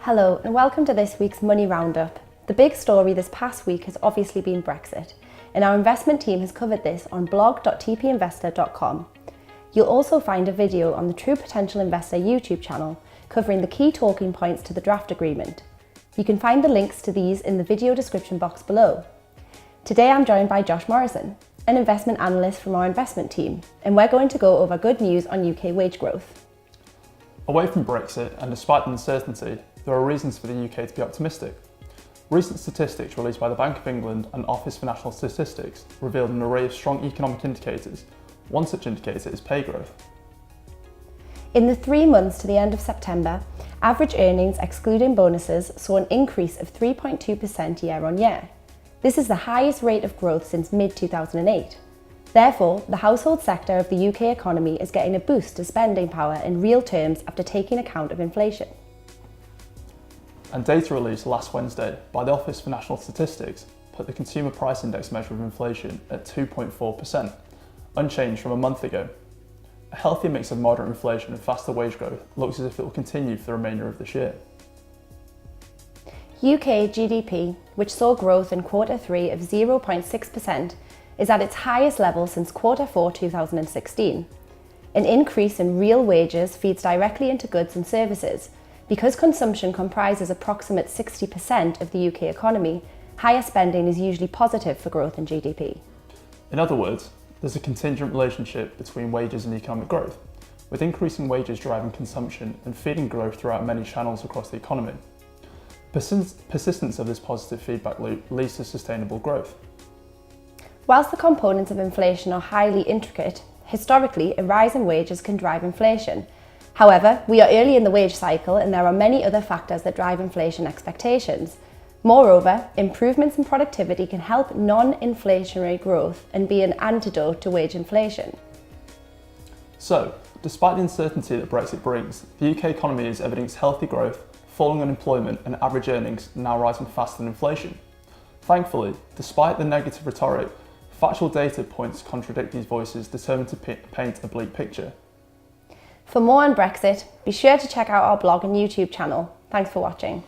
Hello and welcome to this week's Money Roundup. The big story this past week has obviously been Brexit, and our investment team has covered this on blog.tpinvestor.com. You'll also find a video on the True Potential Investor YouTube channel covering the key talking points to the draft agreement. You can find the links to these in the video description box below. Today I'm joined by Josh Morrison, an investment analyst from our investment team, and we're going to go over good news on UK wage growth. Away from Brexit, and despite the uncertainty, there are reasons for the UK to be optimistic. Recent statistics released by the Bank of England and Office for National Statistics revealed an array of strong economic indicators. One such indicator is pay growth. In the 3 months to the end of September, average earnings excluding bonuses saw an increase of 3.2% year on year. This is the highest rate of growth since mid-2008. Therefore, the household sector of the UK economy is getting a boost to spending power in real terms after taking account of inflation. And data released last Wednesday by the Office for National Statistics put the Consumer Price Index measure of inflation at 2.4%, unchanged from a month ago. A healthier mix of moderate inflation and faster wage growth looks as if it will continue for the remainder of this year. UK GDP, which saw growth in Q3 of 0.6%, is at its highest level since Q4 2016. An increase in real wages feeds directly into goods and services. Because consumption comprises approximately 60% of the UK economy, higher spending is usually positive for growth in GDP. In other words, there's a contingent relationship between wages and economic growth, with increasing wages driving consumption and feeding growth throughout many channels across the economy. Persistence of this positive feedback loop leads to sustainable growth. Whilst the components of inflation are highly intricate, historically a rise in wages can drive inflation. However, we are early in the wage cycle and there are many other factors that drive inflation expectations. Moreover, improvements in productivity can help non-inflationary growth and be an antidote to wage inflation. So, despite the uncertainty that Brexit brings, the UK economy is evidencing healthy growth, falling unemployment and average earnings now rising faster than inflation. Thankfully, despite the negative rhetoric, factual data points contradict these voices determined to paint a bleak picture. For more on Brexit, be sure to check out our blog and YouTube channel. Thanks for watching.